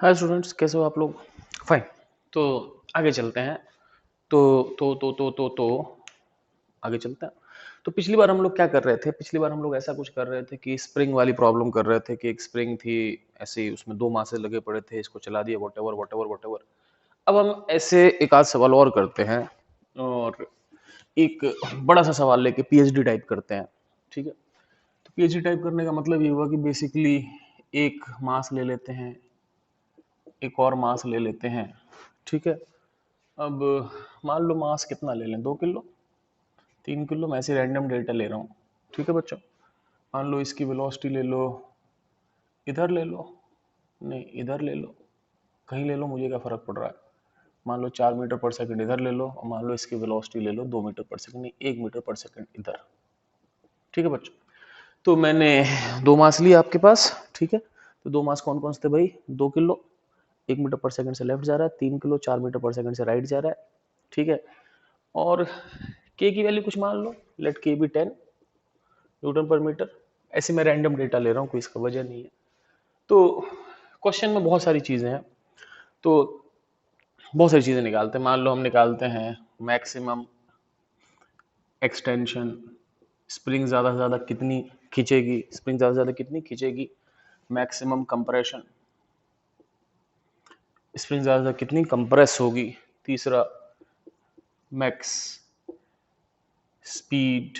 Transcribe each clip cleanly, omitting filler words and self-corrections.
Hi students, कैसे हो आप लोग? फाइन। तो आगे चलते हैं। तो आगे चलते हैं। तो पिछली बार हम लोग क्या कर रहे थे? पिछली बार हम लोग ऐसा कुछ कर रहे थे कि स्प्रिंग वाली प्रॉब्लम कर रहे थे कि एक स्प्रिंग थी, ऐसे ही उसमें दो मासे लगे पड़े थे, इसको चला दिया, वॉटेवर वॉटेवर वॉटेवर। अब हम ऐसे एक आध सवाल और करते हैं और एक बड़ा सा सवाल लेके पीएचडी टाइप करते हैं। ठीक है? तो पीएचडी टाइप करने का मतलब ये हुआ कि बेसिकली एक मास ले लेते हैं, एक और मास ले लेते हैं। ठीक है? अब मान लो मास कितना ले लें, 2 किलो, 3 किलो, मैं ऐसे रैंडम डेटा ले रहा हूँ। ठीक है बच्चों? मान लो इसकी वेलोसिटी ले लो, इधर ले लो, नहीं इधर ले लो, कहीं ले लो, मुझे क्या फर्क पड़ रहा है। मान लो 4 मीटर पर सेकंड इधर ले लो और मान लो इसकी वेलोसिटी ले लो 2 मीटर पर सेकंड, नहीं 1 मीटर पर सेकंड इधर। ठीक है बच्चों? तो मैंने दो मास लिए आपके पास। ठीक है? तो दो मास कौन कौन से थे भाई? 2 किलो 1 मीटर पर सेकंड से लेफ्ट जा रहा है, 3 किलो 4 मीटर पर सेकंड से राइट जा रहा है। ठीक है? और के की वैल्यू कुछ मान लो, लेट के बी 10 न्यूटन पर मीटर। ऐसे मैं रैंडम डेटा ले रहा हूँ, कोई इसका वजह नहीं है। तो क्वेश्चन में बहुत सारी चीज़ें हैं, तो बहुत सारी चीज़ें निकालते हैं। मान लो हम निकालते हैं मैक्सिमम एक्सटेंशन, स्प्रिंग ज़्यादा से ज़्यादा कितनी खींचेगी, स्प्रिंग ज़्यादा से ज़्यादा कितनी खींचेगी। मैक्सिमम कंप्रेशन, स्प्रिंग ज़्यादा से ज़्यादा कितनी कंप्रेस होगी। तीसरा max speed,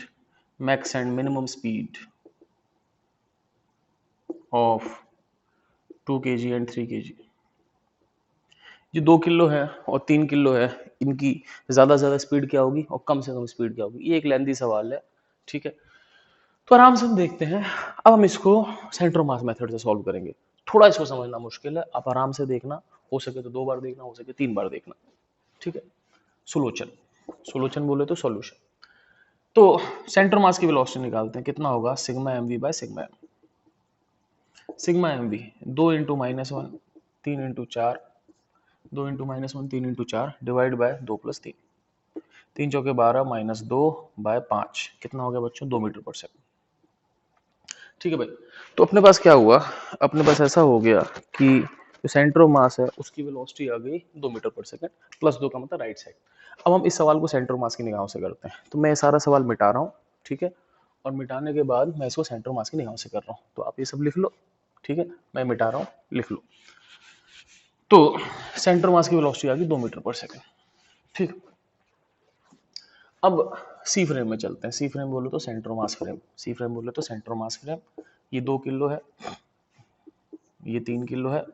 max and minimum speed of 2 kg and 3 kg। जो 2 किलो है और 3 किलो है, इनकी ज़्यादा से ज़्यादा स्पीड क्या होगी और कम से कम स्पीड क्या होगी। ये एक लेंदी सवाल है। ठीक है? तो आराम से हम देखते हैं। अब हम इसको सेंटर मास मेथड से सॉल्व करेंगे। थोड़ा इसको समझना मुश्किल है, आप आराम से देखना। हो सके तो 2 बार देखना, हो सके 3 बार देखना। ठीक है? सुलोचन, सुलोचन बोले तो सॉल्यूशन। तो सेंटर मास की वेलोसिटी निकालते हैं, कितना होगा? Sigma M V by sigma M. Sigma M V 2 × -1, 3 × 4, 2 × -1 3 × 4 divide by 2 + 3, 3 × 4 = 12 -2/5। कितना हो गया बच्चों? 2 मीटर पर सेकंड। ठीक है भाई? तो अपने पास क्या हुआ? अपने पास ऐसा हो गया कि जो सेंटर ऑफ मास है उसकी वेलोसिटी आ गई 2 मीटर पर सेकंड, +2 का मतलब राइट साइड। अब हम इस सवाल को सेंटर मास की निगाहों से करते हैं। तो मैं सारा सवाल मिटा रहा हूँ। ठीक है? और मिटाने के बाद मैं इसको सेंटर मास की निगाहों से कर रहा हूँ, तो आप ये सब लिख लो। ठीक है? मैं मिटा रहा हूँ, लिख लो। तो सेंटर मास की वेलोसिटी आ गई 2 मीटर पर सेकंड। ठीक। अब सी फ्रेम में चलते हैं। सी फ्रेम बोलो तो सेंटर मास फ्रेम, सी फ्रेम बोले तो सेंटर मास फ्रेम। ये 2 किलो है, ये 3 किलो है।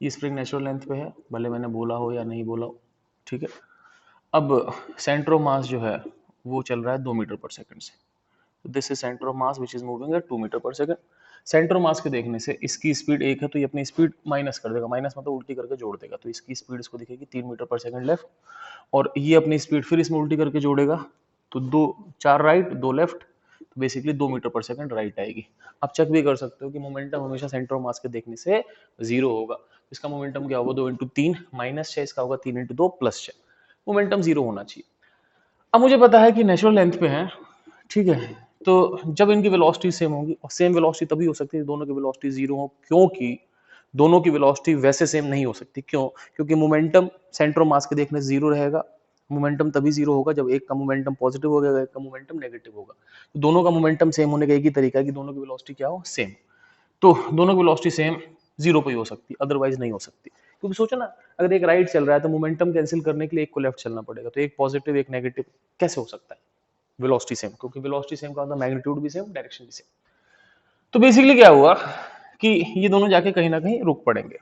ये स्प्रिंग नेचुरल लेंथ पे है, भले मैंने बोला हो या नहीं बोला हो। ठीक है? अब सेंटर ऑफ मास जो है वो चल रहा है 2 मीटर पर सेकंड से। This is centre of mass which is moving at 2 metre per second. Centre of mass के देखने से इसकी स्पीड 1 है, तो ये अपनी स्पीड माइनस कर देगा, माइनस मतलब उल्टी करके जोड़ देगा, तो इसकी स्पीड इसको दिखेगी 3 मीटर पर सेकंड लेफ्ट। और ये अपनी स्पीड फिर इसमें उल्टी करके जोड़ेगा, तो 4 राइट 2 लेफ्ट, तो basically 2 metre per second right आएगी। आप चेक भी कर सकते हो कि मोमेंटम हमेशा सेंटर ऑफ मास के देखने से 0 होगा। इसका मोमेंटम क्या होगा? 2 × 3 -6, इसका होगा 3 × 2 +6। मोमेंटम 0 होना चाहिए। अब मुझे पता है कि नेचुरल लेंथ पे है। ठीक है? तो जब इनकी वेलोसिटी सेम होगी, और सेम वेलोसिटी तभी हो सकती है दोनों की वेलोसिटी 0 हो, क्योंकि दोनों की वेलोसिटी वैसे सेम नहीं हो सकती। क्यों? क्योंकि मोमेंटम सेंटर ऑफ मास के देखने से 0 रहेगा। मोमेंटम तभी 0 होगा जब एक का मोमेंटम पॉजिटिव होगा, एक का मोमेंटम नेगेटिव होगा। तो दोनों का मोमेंटम सेम होने का एक ही तरीका है कि दोनों की वेलोसिटी क्या हो? सेम। तो दोनों की वेलोसिटी सेम 0 पे ही हो सकती, अदरवाइज नहीं हो सकती। क्योंकि सोचो ना, अगर एक राइट चल रहा है तो मोमेंटम कैंसिल करने के लिए एक को लेफ्ट चलना पड़ेगा, तो एक पॉजिटिव एक नेगेटिव कैसे हो सकता है? वेलोसिटी सेम, क्योंकि वेलोसिटी सेम का मतलब मैग्नीट्यूड भी सेम, डायरेक्शन भी सेम। तो बेसिकली क्या हुआ कि ये दोनों जाके कहीं ना कहीं रुक पड़ेंगे।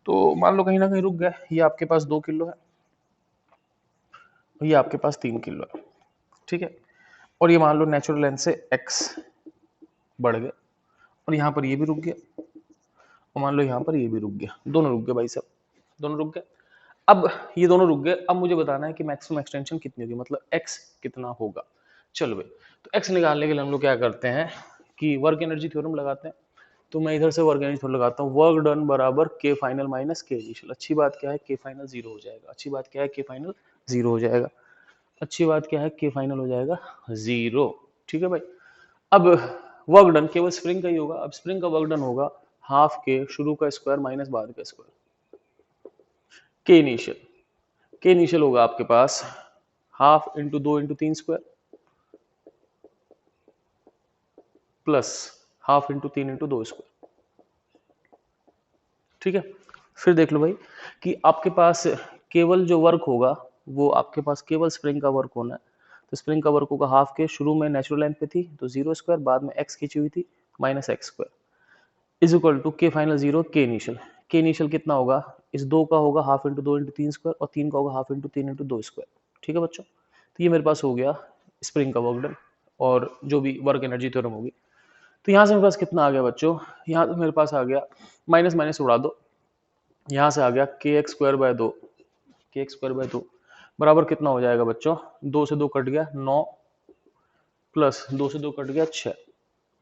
तो मान लो कहीं ना कहीं रुक गए। ये आपके पास 2 किलो है, ये आपके पास 3 किलो है। ठीक है? और ये मान लो नेचुरल लेंथ से x बढ़ गए, और यहाँ पर ये भी रुक गया, और मान लो यहाँ पर ये भी रुक गया। दोनों रुक गए भाई साहब, दोनों रुक गए। अब ये दोनों रुक गए। अब मुझे बताना है कि मैक्सिमम एक्सटेंशन कितनी होगी, मतलब x कितना होगा। चलो भाई, तो x निकालने के लिए हम लोग क्या करते हैं कि वर्क एनर्जी थ्योरम लगाते हैं। तो मैं इधर से वर्क एनर्जी थ्योरम लगाता हूँ, वर्क डन बराबर के फाइनल माइनस के इनिशियल। अच्छी बात क्या है? के फाइनल 0 हो जाएगा। अच्छी बात क्या है? के फाइनल 0 हो जाएगा। अच्छी बात क्या है? के फाइनल हो जाएगा 0। ठीक है भाई? अब वर्क डन केवल स्प्रिंग का ही होगा। अब स्प्रिंग का वर्क डन होगा हाफ के शुरू का स्क्वायर माइनस बाद का स्क्वायर। के इनिशियल होगा आपके पास half into 2 × 3² plus half into 3 × 2²। ठीक है, फिर देख लो भाई कि आपके पास केवल जो वर्क होगा वो आपके पास केवल स्प्रिंग का वर्क होना है। तो स्प्रिंग का वर्क होगा हाफ के, शुरू में नेचुरल लेंथ पे थी तो 0², बाद में x खींची हुई थी -x² इज इक्वल टू के फाइनल 0 के इनिशियल। के इनिशियल कितना होगा, इस 2 का होगा हाफ इंटू 2 × 3² और 3 का होगा हाफ इंटू 3 × 2²। ठीक है बच्चों, तो ये मेरे पास हो गया स्प्रिंग का वर्क डन और जो भी वर्क एनर्जी थ्योरम होगी। तो यहाँ से मेरे पास कितना आ गया बच्चों, यहाँ से मेरे पास आ गया माइनस माइनस उड़ा दो, यहाँ से आ गया kx² 2 बराबर कितना हो जाएगा बच्चों, 2 से 2 कट गया 9 प्लस 2 से 2 कट गया 6।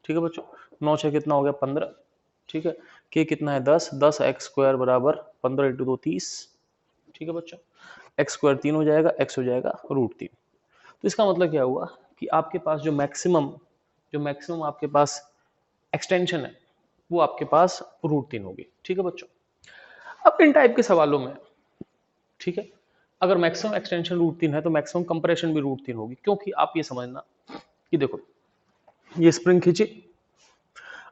ठीक है बच्चों, 9 6 कितना हो गया 15। ठीक है, k कितना है 10, 10x² बराबर 15 × 2 30। ठीक है बच्चों, x² 3 हो जाएगा, x हो जाएगा √3। तो इसका मतलब क्या हुआ कि आपके पास जो मैक्सिमम आपके पास एक्सटेंशन है वो आपके पास √3 होगी। ठीक है बच्चों, अब इन टाइप के सवालों में, ठीक है, अगर मैक्सिमम एक्सटेंशन √3 है तो मैक्सिमम कंप्रेशन भी √3 होगी, क्योंकि आप ये समझना कि देखो ये स्प्रिंग खींची,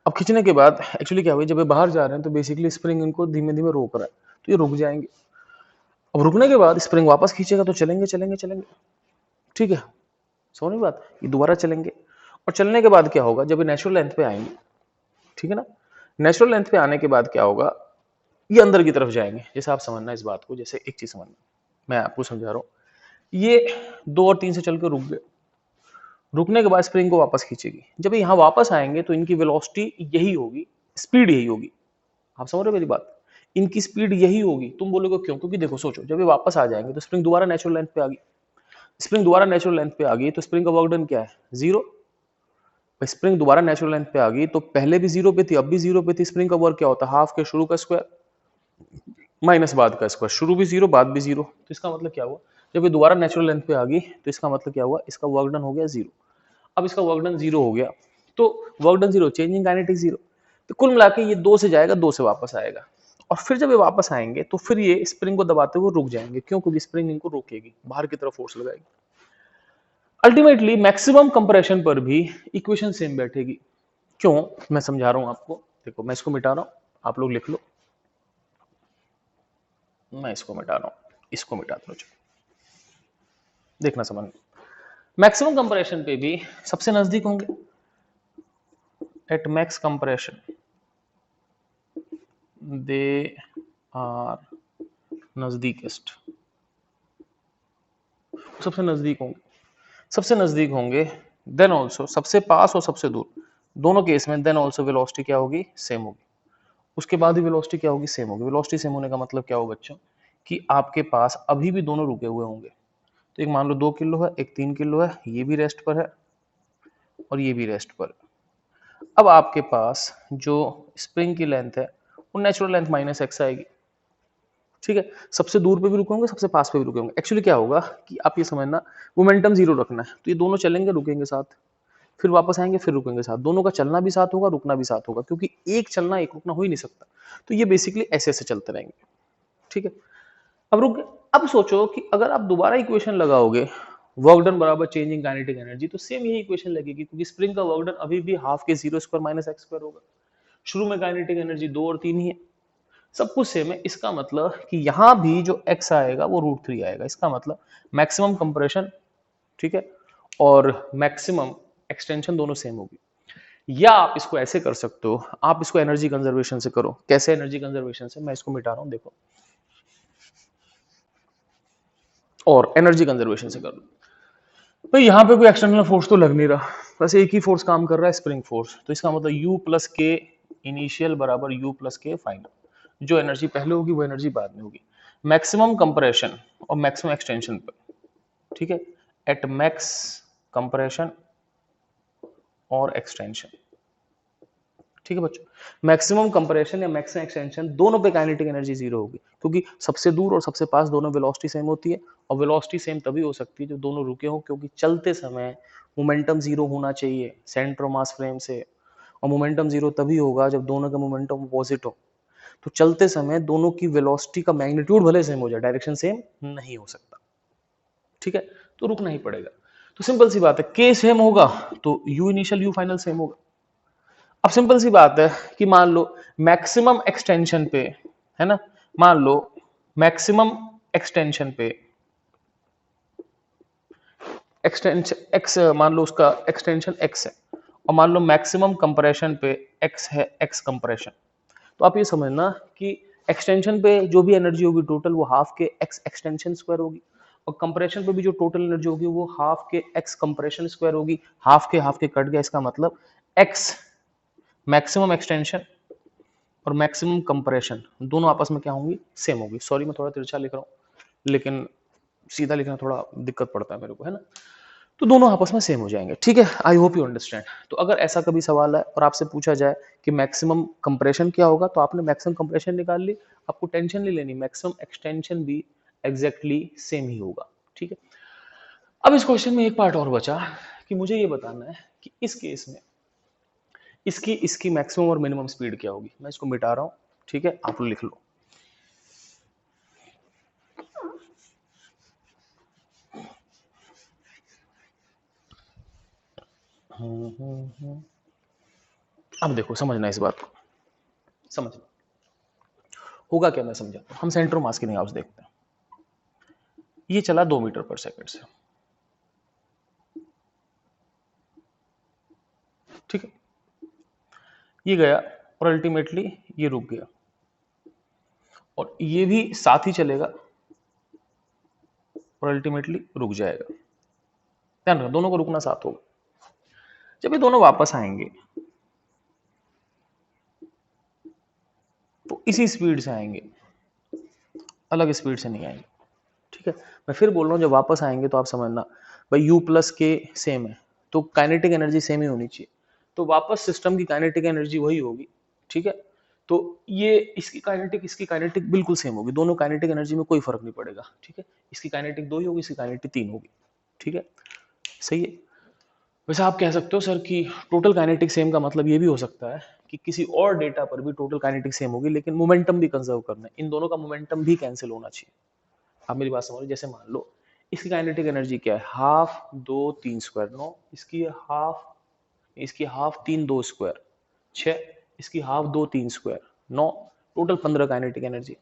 अब खींचने के बाद एक्चुअली क्या हुआ, जब ये बाहर जा रहे हैं तो बेसिकली स्प्रिंग इनको धीमे धीमे रोक रहा है, तो ये रुक जाएंगे। अब रुकने के बाद स्प्रिंग वापस खींचेगा तो चलेंगे चलेंगे चलेंगे। ठीक है, समझ में बात, ये दोबारा चलेंगे और चलने के बाद क्या होगा, जब ये नेचुरल लेंथ पे आएंगे, ठीक है ना, नेचुरल लेंथ पे आने के बाद क्या होगा, ये अंदर की तरफ जाएंगे। जैसे आप समझना इस बात को, जैसे एक चीज समझना, मैं आपको समझा रहा हूँ, ये 2 और 3 से चल के रुक गए, रुकने के बाद स्प्रिंग को वापस खींचेगी, जब यहाँ वापस आएंगे तो इनकी वेलोसिटी यही होगी, स्पीड यही होगी। आप समझ रहे हो मेरी बात, इनकी स्पीड यही होगी। तुम बोलोगे क्यों, क्योंकि देखो सोचो, जब ये वापस आ जाएंगे तो स्प्रिंग दोबारा नेचुरल लेंथ पे आ गई, स्प्रिंग दोबारा नेचुरल लेंथ पे आ गई तो स्प्रिंग का वर्क डन क्या है 0। स्प्रिंग दोबारा नेचुरल लेंथ पे आ गई तो पहले भी 0 पे थी, अब भी 0 पे थी, स्प्रिंग का वर्क क्या होता है, हाफ के शुरू का स्क्वायर माइनस बाद का स्क्वायर, शुरू भी 0 बाद भी 0। तो इसका मतलब क्या हुआ, जब ये दोबारा नेचुरल लेंथ पे आ गई तो इसका मतलब क्या हुआ, इसका वर्क डन हो गया 0। अब इसका वर्क डन 0 हो गया तो वर्क डन 0, चेंजिंग काइनेटिक 0। तो कुल मिला के ये 2 से जाएगा, 2 से वापस आएगा, और फिर जब ये वापस आएंगे तो फिर ये स्प्रिंग को दबाते हुए रुक जाएंगे। क्यों, क्योंकि स्प्रिंग इनको रोकेगी, बाहर की तरफ फोर्स लगाएगी। अल्टीमेटली मैक्सिमम कंप्रेशन पर भी इक्वेशन सेम बैठेगी। क्यों, मैं समझा रहा हूं आपको, देखो मैं इसको मिटा रहा हूं, आप लोग लिख लो, मैं इसको मिटा रहा हूं, इसको मिटा दो, देखना समझ। मैक्सिमम कंप्रेशन पे भी सबसे नजदीक होंगे, at max compression they are नजदीकेस्ट, सबसे नजदीक होंगे, सबसे नजदीक होंगे। देन ऑल्सो सबसे पास और सबसे दूर, दोनों केस में देन ऑल्सो वेलोसिटी क्या होगी, सेम होगी। उसके बाद ही वेलोसिटी क्या होगी, सेम होगी। वेलोसिटी सेम होने का मतलब क्या होगा बच्चों, कि आपके पास अभी भी दोनों रुके हुए होंगे। तो एक मान लो 2 किलो है, एक 3 किलो है, ये भी रेस्ट पर है और ये भी रेस्ट पर। अब आपके पास जो स्प्रिंग की लेंथ है वो नेचुरल लेंथ -x आएगी। ठीक है, सबसे दूर पे भी रुकेंगे, सबसे पास पे भी रुकेंगे। एक्चुअली क्या होगा कि आप ये समझना, मोमेंटम 0 रखना है, तो ये दोनों चलेंगे रुकेंगे साथ, फिर वापस आएंगे फिर रुकेंगे साथ, दोनों का चलना भी साथ होगा, रुकना भी साथ होगा, क्योंकि एक चलना एक रुकना हो ही नहीं सकता। तो ये बेसिकली ऐसे ऐसे चलते रहेंगे। ठीक है, अब रुक, अब सोचो कि अगर आप दोबारा इक्वेशन लगाओगे वर्क डन बराबर चेंजिंग काइनेटिक एनर्जी, तो सेम यही इक्वेशन लगेगी, क्योंकि स्प्रिंग का वर्क डन अभी भी हाफ के 0² - x² होगा। शुरू में काइनेटिक एनर्जी 2 और 3 ही है, सब कुछ सेम है। इसका मतलब कि यहां भी जो x आएगा वो √3 आएगा। इसका मतलब मैक्सिमम कंप्रेशन, ठीक है, और मैक्सिमम एक्सटेंशन दोनों सेम होगी। या आप इसको ऐसे कर सकते हो, आप इसको एनर्जी कंजर्वेशन से करो। कैसे एनर्जी कंजर्वेशन से, मैं इसको मिटा रहा हूं, देखो, और एनर्जी कंजर्वेशन से कर लो। तो यहाँ पे कोई एक्सटर्नल फोर्स तो लग नहीं रहा, बस एक ही फोर्स काम कर रहा है, स्प्रिंग फोर्स। तो इसका मतलब U + K इनिशियल बराबर U + K फाइनल। जो एनर्जी पहले होगी वो एनर्जी बाद में होगी। मैक्सिमम कंप्रेशन और मैक्सिमम एक्सटेंशन पर, ठीक है, एट मैक्स कंप्रेशन और एक्सटेंशन। ठीक है बच्चों, मैक्सिमम कंप्रेशन या मैक्सिमम एक्सटेंशन दोनों पे काइनेटिक एनर्जी 0 होगी, क्योंकि सबसे दूर और सबसे पास दोनों वेलोसिटी सेम होती है। और वेलोसिटी सेम तभी हो सकती है जब दोनों रुके हो, क्योंकि चलते समय मोमेंटम 0 होना चाहिए सेंटर ऑफ मास फ्रेम से, और मोमेंटम 0 तभी होगा जब दोनों का मोमेंटम अपोजिट हो। तो चलते समय दोनों की वेलोसिटी का मैग्नीट्यूड भले सेम हो जाए, डायरेक्शन सेम नहीं हो सकता, ठीक है, तो रुकना ही पड़ेगा। तो सिंपल सी बात है, के सेम होगा तो you initial you final same होगा। अब सिंपल सी बात है कि मान लो मैक्सिमम एक्सटेंशन पे, है ना, मान लो मैक्सिमम एक्सटेंशन पे एक्सटेंशन एक्स, मान लो उसका एक्सटेंशन एक्स है, और मान लो मैक्सिमम कंप्रेशन पे एक्स है, एक्स कंप्रेशन। तो आप ये समझना कि एक्सटेंशन पे जो भी एनर्जी होगी टोटल वो हाफ के एक्स एक्सटेंशन स्क्वायर होगी, और कंप्रेशन पे भी जो टोटल एनर्जी होगी वो हाफ के एक्स कंप्रेशन स्क्वायर होगी। हाफ के कट गया, इसका मतलब एक्स मैक्सिमम एक्सटेंशन और मैक्सिमम कंप्रेशन दोनों आपस में क्या होंगी, सेम होगी। सॉरी मैं थोड़ा तिरछा लिख रहा हूँ, लेकिन सीधा लिखना थोड़ा दिक्कत पड़ता है मेरे को, है ना। तो दोनों आपस में सेम हो जाएंगे, ठीक है। I hope you understand. तो अगर ऐसा कभी सवाल है और आपसे पूछा जाए कि मैक्सिमम कंप्रेशन क्या होगा, तो आपने मैक्सिमम कंप्रेशन निकाल ली, आपको टेंशन नहीं लेनी, मैक्सिमम एक्सटेंशन भी एग्जैक्टली सेम ही होगा, ठीक है। अब इस क्वेश्चन में एक पार्ट और बचा कि मुझे ये बताना है कि इस केस में इसकी इसकी मैक्सिमम और मिनिमम स्पीड क्या होगी। मैं इसको मिटा रहा हूं, ठीक है, आप लिख लो। अब देखो समझना इस बात को, समझना होगा क्या, मैं समझाता हूं। हम सेंटर मास की निगाह से देखते हैं। ये चला 2 मीटर पर सेकंड से, ठीक है, ये गया और अल्टीमेटली ये रुक गया, और ये भी साथ ही चलेगा और अल्टीमेटली रुक जाएगा। ध्यान रखना दोनों को रुकना साथ होगा। जब ये दोनों वापस आएंगे तो इसी स्पीड से आएंगे, अलग स्पीड से नहीं आएंगे, ठीक है। मैं फिर बोल रहा हूँ, जब वापस आएंगे तो आप समझना भाई u प्लस के सेम है तो काइनेटिक एनर्जी सेम ही होनी चाहिए, तो वापस सिस्टम की काइनेटिक एनर्जी वही होगी, ठीक है। तो ये इसकी काइनेटिक बिल्कुल सेम होगी, दोनों काइनेटिक एनर्जी में कोई फर्क नहीं पड़ेगा, ठीक है। इसकी काइनेटिक 2 ही होगी, इसकी काइनेटिक 3 होगी, ठीक है, सही है। वैसे आप कह सकते हो सर कि टोटल काइनेटिक सेम का मतलब ये भी हो सकता है कि किसी और डेटा पर भी टोटल काइनेटिक सेम होगी, लेकिन मोमेंटम भी कंजर्व करना है, इन दोनों का मोमेंटम भी कैंसिल होना चाहिए। आप मेरी बात समझो, जैसे मान लो इसकी काइनेटिक एनर्जी क्या है, हाफ 2 3 स्क्वायर 9, इसकी हाफ 3 2 स्क्वायर 6, इसकी half 2 3 square 9, total 15 kinetic energy.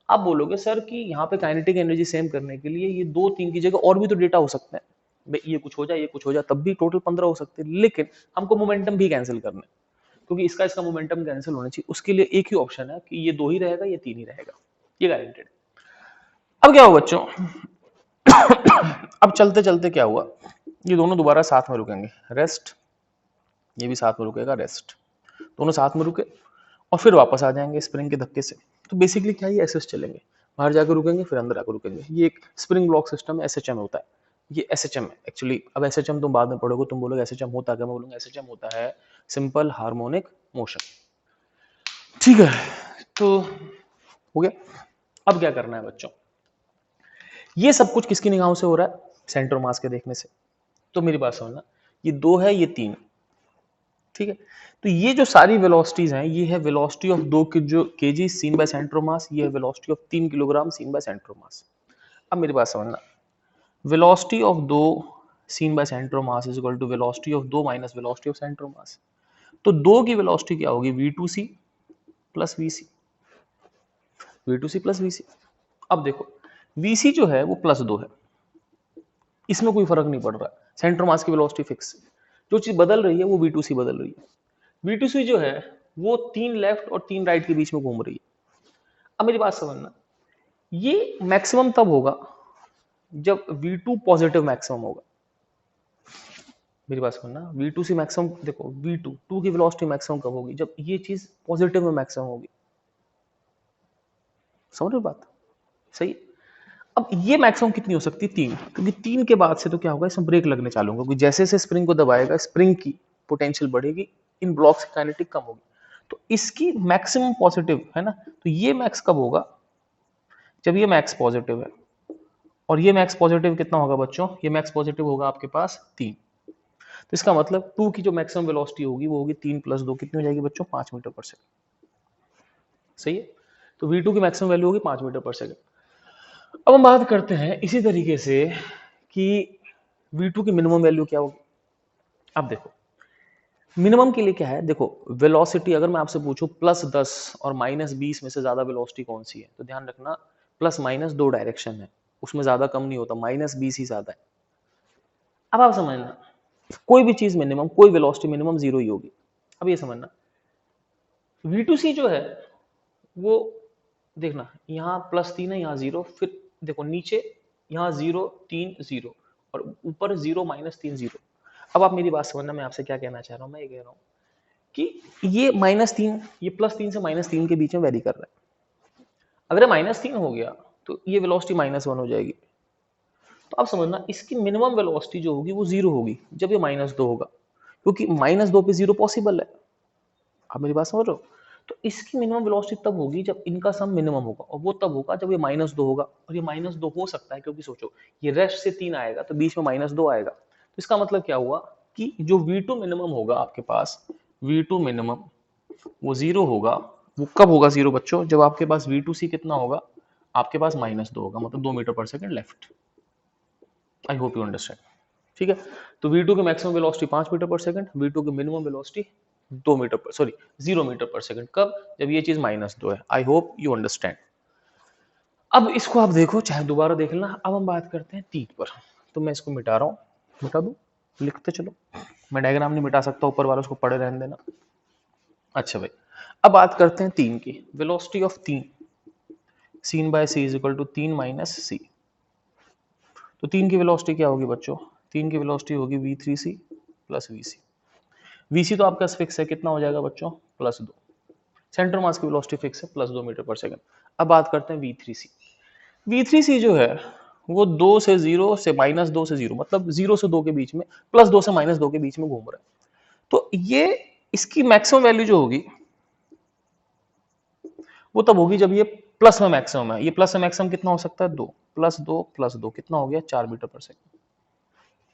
आप बोलोगे सर कि यहाँ पे काइनेटिक एनर्जी सेम करने के लिए ये 2 3 की जगह और भी तो डेटा हो सकते हैं, भाई ये कुछ हो जाए ये कुछ हो जाए तब भी टोटल 15 हो सकते हैं, लेकिन हमको मोमेंटम भी कैंसिल करना है, क्योंकि इसका मोमेंटम कैंसिल होना चाहिए। उसके लिए एक ही ऑप्शन है कि ये 2 ही रहेगा, ये 3 ही रहेगा, ये गारंटेड। अब क्या हुआ बच्चों, अब चलते चलते क्या हुआ, ये दोनों दोबारा साथ में रुकेंगे, रेस्ट, ये भी साथ में रुकेगा, रेस्ट, दोनों साथ में रुके और फिर वापस आ जाएंगे स्प्रिंग के धक्के से। तो बेसिकली क्या, ये एसएस चलेंगे, बाहर जाकर रुकेंगे फिर अंदर आकर रुकेंगे। ये एक स्प्रिंग ब्लॉक सिस्टम है, एसएचएम होता है, ये एसएचएम है एक्चुअली। अब एसएचएम तुम बाद में पढ़ोगे, तुम बोलोगे एसएचएम होता क्या, मैं बोलूंगा एसएचएम होता है सिंपल हार्मोनिक मोशन, ठीक है। तो हो गया। अब क्या करना है बच्चों, ये सब कुछ किसकी निगाहों से हो रहा है, सेंटर मास के देखने से। तो मेरी बात समझना, ये 2 है ये 3, ठीक है। तो ये जो सारी वेलोसिटीज हैं, ये है velocity of 2 KG seen by centre mass, ये है velocity of 3 kilogram seen by centre mass. अब मेरी बात समझना, velocity of 2 seen by centre mass is equal to velocity of 2 minus velocity of centre mass. तो 2 की वेलोसिटी क्या होगी, v2c plus vc, v2c plus vc। अब देखो vc जो है वो प्लस 2 है, इसमें कोई फर्क नहीं पड़ रहा, सेंटर मास की वेलोसिटी फिक्स। जो चीज बदल रही है वो v2c बदल रही है। v2c जो है वो 3 लेफ्ट और 3 राइट के बीच में घूम रही है। अब मेरी बात समझना, ये मैक्सिमम तब होगा जब v2 पॉजिटिव मैक्सिमम होगा। मेरी बात समझना, v2c मैक्सिमम, देखो v2 2 की वेलोसिटी मैक्सिमम कब होगी, जब ये चीज पॉजिटिव में मैक्सिमम होगी। समझ रहे हो बात, सही। अब ये मैक्सिमम कितनी हो सकती है, 3, क्योंकि 3 के बाद से तो क्या होगा, इसमें ब्रेक लगने चालू होगा, क्योंकि जैसे जैसे स्प्रिंग को दबाएगा स्प्रिंग की पोटेंशियल बढ़ेगी, इन ब्लॉक्स की काइनेटिक कम होगी, तो इसकी मैक्सिमम पॉजिटिव है ना। तो ये मैक्स कब होगा, जब ये मैक्स पॉजिटिव है, और ये मैक्स पॉजिटिव कितना होगा बच्चों, ये मैक्स पॉजिटिव होगा आपके पास 3। तो इसका मतलब 2 की जो मैक्सिमम वेलोसिटी होगी वो होगी 3 प्लस 2, कितनी हो जाएगी बच्चों, 5 मीटर पर सेकंड, सही है। तो V2 की मैक्सिमम वैल्यू होगी 5 मीटर पर सेकंड। अब हम बात करते हैं इसी तरीके से कि V2 की मिनिमम वैल्यू क्या होगी। अब देखो मिनिमम के लिए क्या है, देखो वेलोसिटी अगर मैं आपसे पूछूं +10 और -20 में से ज्यादा वेलोसिटी कौन सी है, तो ध्यान रखना प्लस माइनस दो डायरेक्शन है, उसमें ज्यादा कम नहीं होता, -20 ही ज्यादा है। अब आप समझना कोई भी चीज मिनिमम, कोई वेलोसिटी मिनिमम जीरो ही होगी। अब ये समझना V2C जो है वो देखना यहाँ +3 है, यहाँ 0, फिर देखो नीचे यहाँ 0 3 0 और ऊपर 0 -3 0। अब आप मेरी बात समझना, मैं आपसे क्या कहना चाह रहा हूँ, मैं ये कह रहा हूँ कि ये -3, ये +3 से -3 के बीच में वेरी कर रहा है। अगर -3 हो गया तो ये वेलोसिटी -1 हो जाएगी। तो आप समझना इसकी मिनिमम वेलोसिटी जो होगी वो 0 होगी जब ये -2 होगा, क्योंकि -2 पे 0 पॉसिबल है। आप मेरी बात समझ रहे हो? तो इसकी मिनिमम वेलोसिटी तब होगी जब इनका सम मिनिमम होगा, और वो तब होगा जब ये -2 होगा। और ये -2 हो सकता है क्योंकि सोचो ये रेस्ट से 3 आएगा तो बीच में -2 आएगा, तो इसका मतलब क्या हुआ कि जो V2 मिनिमम होगा आपके पास, V2 मिनिमम वो 0 होगा। वो कब होगा 0 बच्चों, जब आपके पास V2C कितना होगा, आपके पास -2 होगा, मतलब 2 metre per second left. I hope you understand. ठीक है, तो V2 की maximum velocity 5 metre per second, V2 की मिनिमम वेलोसिटी 2 मीटर पर, सॉरी 0 मीटर पर सेकंड। कब, जब ये चीज -2 है। I hope you understand. अब इसको आप देखो, चाहे दोबारा देख लेना। अब हम बात करते हैं 3 पर, तो मैं इसको मिटा रहा हूँ, मिटा दूं, लिखते चलो। मैं डायग्राम नहीं मिटा सकता, ऊपर वाला उसको पढ़े रहने देना। अच्छा भाई, अब बात करते हैं 3 की। Velocity of 3 seen by c is equal to 3 minus c. तो 3 की वेलोसिटी क्या होगी बच्चों, 3 की वेलोसिटी होगी V3C प्लस VC। VC तो आपका फिक्स है, कितना हो जाएगा बच्चों, +2। सेंटर मास की वेलोसिटी फिक्स है +2 मीटर पर सेकंड। अब बात करते हैं V3C। V3C जो है वो 2 से 0 से -2 से 0, मतलब 0 से 2 के बीच में, +2 से -2 के बीच में घूम रहा है। तो ये इसकी मैक्सिमम वैल्यू जो होगी वो तब होगी जब ये प्लस में मैक्सिमम है। ये प्लस में मैक्सिमम कितना हो सकता है, 2 + 2 कितना हो गया, 4 मीटर पर सेकंड।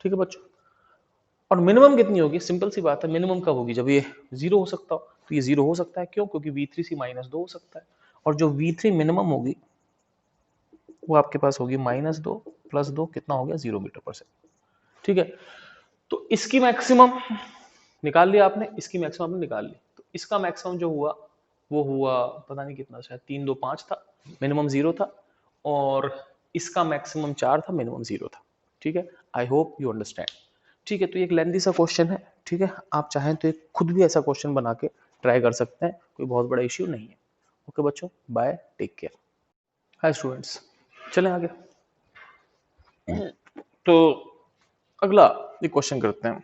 ठीक है बच्चों, और मिनिमम कितनी होगी, सिंपल सी बात है, मिनिमम कब होगी, जब ये 0 हो सकता हो। तो ये 0 हो सकता है, क्यों, क्योंकि V3C -2 हो सकता है, और जो V3 मिनिमम होगी वो आपके पास होगी -2 + 2 कितना हो गया, 0 मीटर पर सेकंड। ठीक है, तो इसकी मैक्सिमम निकाल लिया आपने, इसकी मैक्सिमम आपने निकाल ली। तो इसका मैक्सिमम जो हुआ वो हुआ पता नहीं कितना, शायद 3 2 5 था, मिनिमम 0 था, और इसका मैक्सिमम 4 था, मिनिमम 0 था। ठीक है, आई होप यू अंडरस्टैंड। ठीक है, तो एक लेंथी सा क्वेश्चन है। ठीक है, आप चाहें तो एक खुद भी ऐसा क्वेश्चन बना के ट्राई कर सकते हैं, कोई बहुत बड़ा इश्यू नहीं है। ओके बच्चों, bye, take care. Hi students, चलें आगे। तो अगला एक क्वेश्चन करते हैं।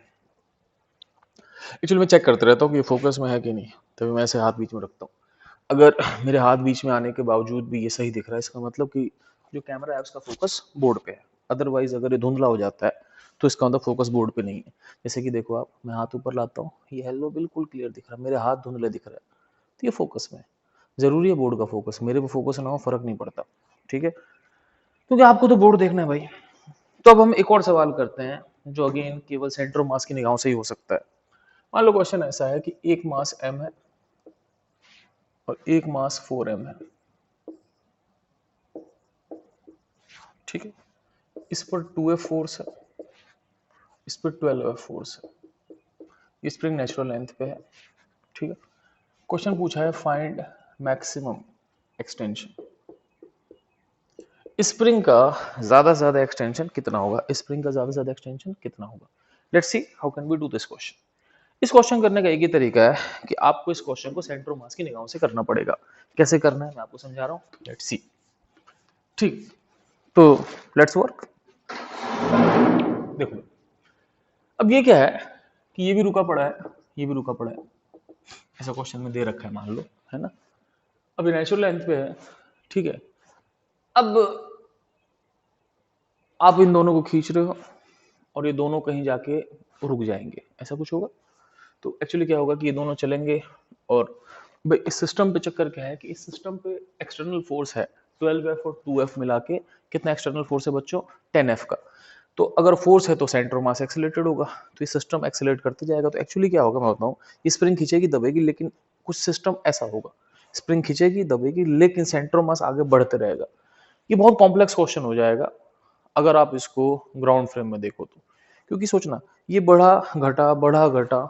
एक्चुअली मैं चेक करते रहता हूँ कि ये फोकस में है कि नहीं, तभी मैं ऐसे हाथ बीच में रखता हूँ। अगर मेरे हाथ बीच में आने के बावजूद भी ये सही दिख रहा है, इसका मतलब कि जो कैमरा है उसका फोकस बोर्ड पे है। अदरवाइज अगर ये धुंधला हो जाता है तो इसका मतलब फोकस बोर्ड पे नहीं है। जैसे कि देखो आप, मैं हाथ ऊपर लाता हूँ, ये येलो बिल्कुल क्लियर दिख रहा है, मेरे हाथ धुंधले दिख रहा है, तो ये फोकस में है। जरूरी है बोर्ड का फोकस, मेरे पे फोकस ना हो फर्क नहीं पड़ता। ठीक है, क्योंकि आपको तो बोर्ड देखना है भाई। तो अब हम एक और सवाल करते हैं जो अगेन केवल सेंटर ऑफ मास की निगाहों से ही हो सकता है। मान लो क्वेश्चन ऐसा है कि एक मास m है और एक मास 4m है। ठीक है, इस पर 2F फोर्स है, इस पर 12F फोर्स है, ये स्प्रिंग नेचुरल लेंथ पे है। ठीक है, क्वेश्चन पूछा है फाइंड मैक्सिमम एक्सटेंशन। स्प्रिंग का ज्यादा से ज्यादा एक्सटेंशन कितना होगा, स्प्रिंग का ज्यादा से ज्यादा एक्सटेंशन कितना होगा। Let's see how can we do this question. इस क्वेश्चन करने का एक ही तरीका है कि आपको इस क्वेश्चन को सेंटर ऑफ मास की निगाहों से करना पड़ेगा। कैसे करना है मैं आपको समझा रहा हूँ, लेट्स सी। ठीक, तो लेट्स वर्क। देखो अब ये क्या है कि ये भी रुका पड़ा है, ये भी रुका पड़ा है, ऐसा क्वेश्चन में दे रखा है मान लो, है ना। अब ये नेचुरल लेंथ पे है। ठीक है, अब आप इन दोनों को खींच रहे हो और ये दोनों कहीं जाके रुक जाएंगे, ऐसा कुछ होगा। तो एक्चुअली क्या होगा कि ये दोनों चलेंगे, और भाई इस सिस्टम पे चक्कर क्या है कि इस सिस्टम पे एक्सटर्नल फोर्स है 12F और 2F मिला के, कितना एक्सटर्नल फोर्स है बच्चों, 10F का। तो अगर फोर्स है तो सेंटर मास एक्सेलरेटेड होगा, तो ये सिस्टम एक्सेलरेट करते जाएगा। तो एक्चुअली क्या होगा मैं बताऊं, ये स्प्रिंग खींचेगी दबेगी, लेकिन कुछ सिस्टम ऐसा होगा, स्प्रिंग खींचेगी दबेगी, लेकिन सेंटर मास आगे बढ़ते रहेगा। ये बहुत कॉम्प्लेक्स क्वेश्चन हो जाएगा अगर आप इसको ग्राउंड फ्रेम में देखो तो, क्योंकि सोचना ये बढ़ा घटा,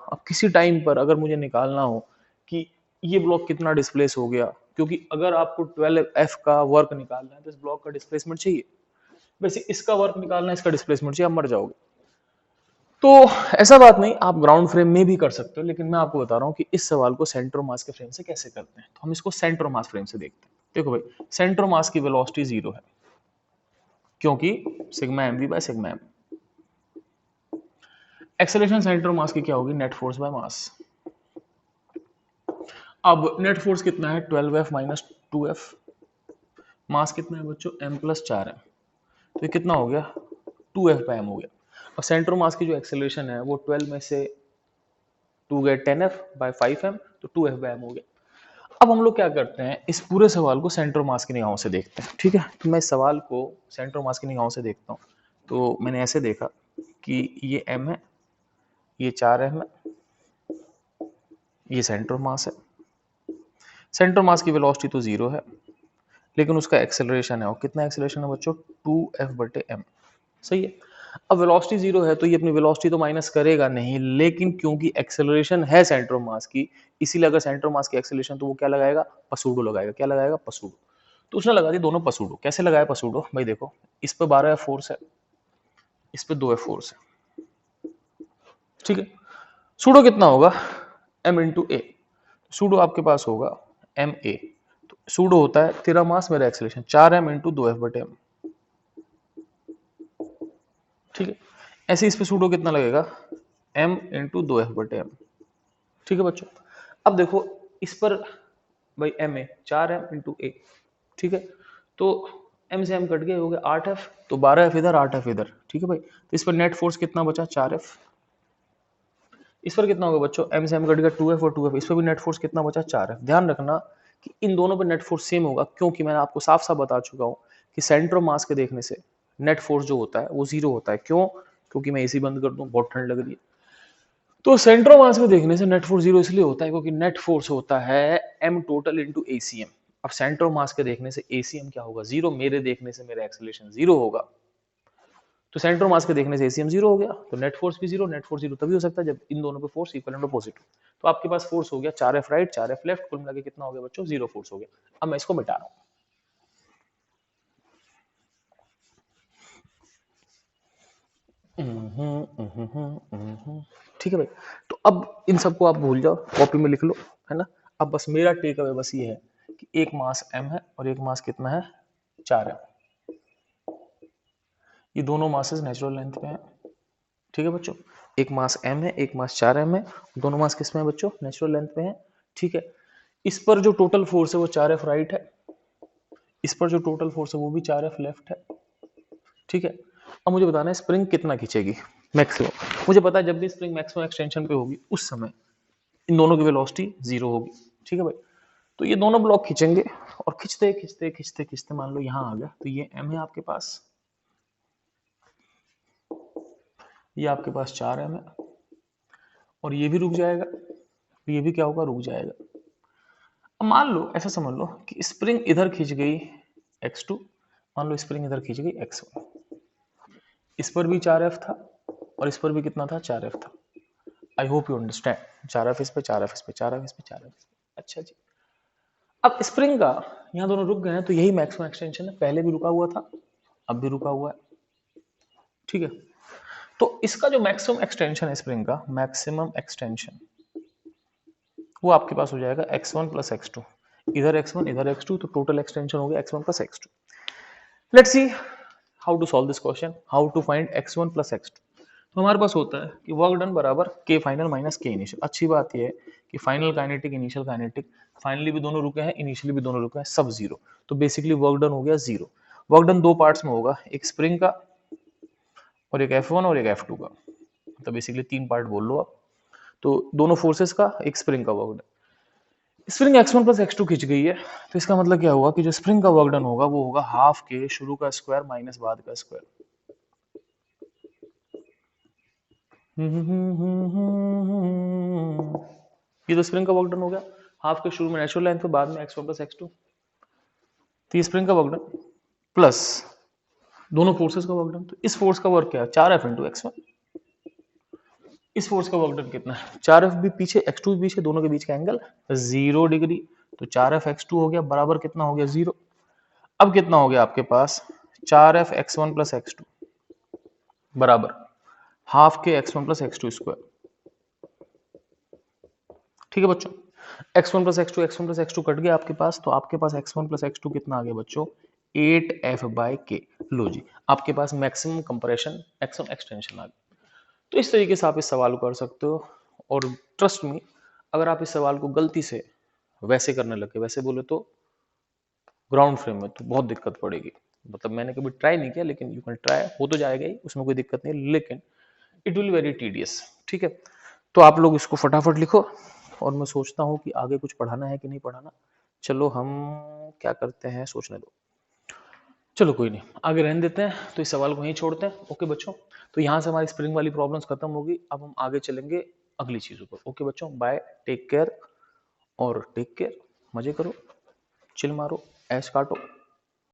अब किसी टाइम पर अगर मुझे निकालना हो कि ये ब्लॉक कितना डिस्प्लेस हो गया, क्योंकि अगर आपको 12F का वर्क निकालना है तो इस ब्लॉक का डिस्प्लेसमेंट चाहिए, वैसे इसका वर्क निकालना है, इसका डिस्प्लेसमेंट चाहिए, आप मर जाओगे। तो ऐसा बात नहीं, आप ग्राउंड फ्रेम में भी कर सकते हो, लेकिन मैं आपको बता रहा हूँ कि इस सवाल को सेंटर मास के फ्रेम से कैसे करते हैं। तो हम इसको सेंटर मास फ्रेम से देखते हैं। देखो भाई, सेंटर मास की वेलोसिटी 0 है, क्योंकि sigma M V by sigma M. Acceleration centre mass की क्या होगी, नेट फोर्स बाय मास। अब नेट फोर्स कितना है, 12F माइनस 2F। मास कितना है बच्चों, m प्लस 4 है, तो ये कितना हो गया, 2F बाय m हो गया। और सेंटर मास की जो एक्सेलरेशन है वो 12 में से 2 गए 10F बाय 5m, तो 2F बाय m हो गया। अब हम लोग क्या करते हैं, इस पूरे सवाल को सेंटर मास की निगाहों से देखते हैं। ठीक है, तो मैं इस सवाल को सेंटर मास की निगाहों से देखता हूँ। तो मैंने ऐसे देखा कि ये m है, ये 4m है, ये सेंटर मास है। सेंटर मास की वेलोसिटी तो 0 है, लेकिन उसका एक्सेलरेशन है, और कितना एक्सेलरेशन है बच्चों, 2F/m। सही है। अब वेलोसिटी 0 है तो ये अपनी वेलोसिटी तो माइनस करेगा नहीं, लेकिन क्योंकि एक्सेलरेशन है सेंटर मास की, इसीलिए अगर सेंटर मास की एक्सेलरेशन, तो वो क्या लगाएगा, पसूडो लगाएगा। क्या लगाएगा, पसूडो। तो उसने लगा दी दोनों पसूडो। कैसे लगाया पसूडो, भाई देखो, इस पे 12F फोर्स है, इस पे 2F फोर्स है। ठीक है, सूडो कितना होगा, m इंटू ए। सूडो आपके पास होगा एम ए। तो सूडो होता है तेरा मास मेरा एक्सेलरेशन, 4m इंटू 2F/m। ठीक है, ऐसे इस पे सूडो कितना लगेगा, m इंटू 2F/m। ठीक है बच्चों, अब देखो इस पर, भाई m है 4m इंटू ए। ठीक है, तो m से m कट गए, हो गया 8F, तो 12F इधर 8F इधर। ठीक है भाई, तो इस पर नेट फोर्स कितना बचा, 4F। इस पर कितना होगा बच्चों, m से m कट गया 2F, और 2F, इस पर भी नेट फोर्स कितना बचा, 4F। ध्यान रखना कि इन दोनों पर नेट फोर्स सेम होगा, क्योंकि मैंने आपको साफ साफ बता चुका हूं कि सेंटर मास के देखने से नेट फोर्स जो होता है वो 0 होता है। क्यों, क्योंकि मैं एसी बंद कर दूं, बहुत ठंड लग रही है। तो सेंटर मास में देखने से नेट फोर्स 0 इसलिए होता है क्योंकि नेट फोर्स होता है m टोटल इंटू ACM। अब सेंटर मास के देखने से ACM क्या होगा, 0। मेरे देखने से मेरा एक्सेलरेशन 0 होगा, तो सेंटर मास के देखने से ACM 0 हो गया, तो नेट फोर्स भी 0। नेट फोर्स 0 तभी हो सकता है जब इन दोनों पे फोर्स इक्वल एंड अपोजिट हो। तो आपके पास फोर्स हो गया 4F राइट, 4F लेफ्ट, कुल मिला के कितना हो गया बच्चों, 0 फोर्स हो गया। अब मैं इसको मिटा रहा हूं। ठीक है भाई, तो अब इन सबको आप भूल जाओ, कॉपी में लिख लो, है ना। अब बस मेरा टेक अवे बस ये है कि एक मास m है और एक मास कितना है, 4m। ये दोनों मासेस नेचुरल लेंथ पे हैं। ठीक है बच्चों, एक मास m है, एक मास 4m है, दोनों मास किस में है बच्चों, नेचुरल लेंथ पे हैं। ठीक है, इस पर जो टोटल फोर्स है वो 4F राइट है, इस पर जो टोटल फोर्स है वो भी 4F लेफ्ट है। ठीक है, अब मुझे बताना है स्प्रिंग कितना खींचेगी मैक्सिमम। मुझे पता है जब भी स्प्रिंग मैक्सिमम एक्सटेंशन पे होगी उस समय इन दोनों की वेलोसिटी 0 होगी। ठीक है भाई, तो ये दोनों ब्लॉक खींचेंगे, और खींचते खींचते खींचते खींचते मान लो यहाँ आ गया, तो ये m है आपके पास, ये आपके पास 4m है, और ये भी रुक जाएगा, तो ये भी क्या होगा, रुक जाएगा। अब मान लो, ऐसा समझ लो कि स्प्रिंग इधर खींच गई x2, मान लो स्प्रिंग इधर खींच गई x1, इस पर भी 4F था और इस पर भी कितना था, 4F था। I hope you understand, 4F इस पे, 4F इस पे, 4F इस पे, 4F इस पे। अच्छा जी, अब स्प्रिंग का यहाँ दोनों रुक गए हैं, तो यही मैक्सिमम एक्सटेंशन है, पहले भी रुका हुआ था, अब भी रुका हुआ है। ठीक है, तो इसका जो मैक्सिमम एक्सटेंशन है स्प्रिंग का, मैक्सिमम एक्सटेंशन वो आपके पास हो जाएगा x1 प्लस x2। इधर x1 इधर x2, तो टोटल एक्सटेंशन हो गया x1 plus x2। Let's see how to solve this question, how to find x1 plus x2। तो हमारे पास होता है कि वर्क डन बराबर k final minus k initial. अच्छी बात यह है कि final kinetic initial kinetic, finally भी दोनों रुके हैं, इनिशियली भी दोनों रुके हैं, सब 0। तो बेसिकली वर्क डन हो गया 0। वर्क डन दो पार्ट्स में होगा, एक स्प्रिंग का और एक F1 और एक F2 का, तो बेसिकली 3 पार्ट बोल लो आप। तो दोनों फोर्सेस का, एक स्प्रिंग का work done. Spring x1 plus x2 खींच गई है, तो इसका मतलब क्या हुआ कि जो स्प्रिंग का वर्क डन होगा वो होगा हाफ के शुरू का स्क्वायर माइनस बाद का स्क्वायर। ये तो स्प्रिंग का वर्क डन हो गया, हाफ के शुरू में नेचुरल लेंथ पे, बाद में x1 प्लस x2, तो ये स्प्रिंग का वर्क डन प्लस दोनों फोर्सेस का वर्क डन। तो इस फोर्स का वर्क क्या है, 4F इंटू x1। इस फोर्स का वर्क डन कितना है, 4F भी पीछे x2 भी पीछे, दोनों के बीच का एंगल 0 डिग्री। तो 4F x2 हो गया बराबर कितना हो गया, 0। अब कितना हो गया आपके पास, 4F x1 प्लस x2 बराबर हाफ के x1 प्लस x2 स्क्वायर। ठीक है बच्चों, x1 प्लस x2 कट गया आपके पास, तो आपके पास x1 प्लस x2 कितना आ गया बच्चों, 8F बाई के। लो जी, आपके पास मैक्सिमम कंप्रेशन मैक्सिमम एक्सटेंशन आ गया। तो इस तरीके से आप इस सवाल को कर सकते हो। और ट्रस्ट मी, अगर आप इस सवाल को गलती से वैसे करने लगे, वैसे बोले तो ग्राउंड फ्रेम में, तो बहुत दिक्कत पड़ेगी। मतलब मैंने कभी ट्राई नहीं किया, लेकिन यू कैन ट्राई, हो तो जाएगा ही, उसमें कोई दिक्कत नहीं, लेकिन इट विल वेरी टीडियस। ठीक है, तो आप लोग इसको फटाफट लिखो, और मैं सोचता हूँ कि आगे कुछ पढ़ाना है कि नहीं पढ़ाना। चलो हम क्या करते हैं, सोचने दो। चलो कोई नहीं, आगे रहने देते हैं, तो इस सवाल को यहीं छोड़ते हैं। ओके बच्चों, तो यहाँ से हमारी स्प्रिंग वाली प्रॉब्लम्स खत्म होगी। अब हम आगे चलेंगे अगली चीज़ों पर। ओके बच्चों, बाय, टेक केयर, और टेक केयर, मजे करो, चिल मारो, ऐश काटो।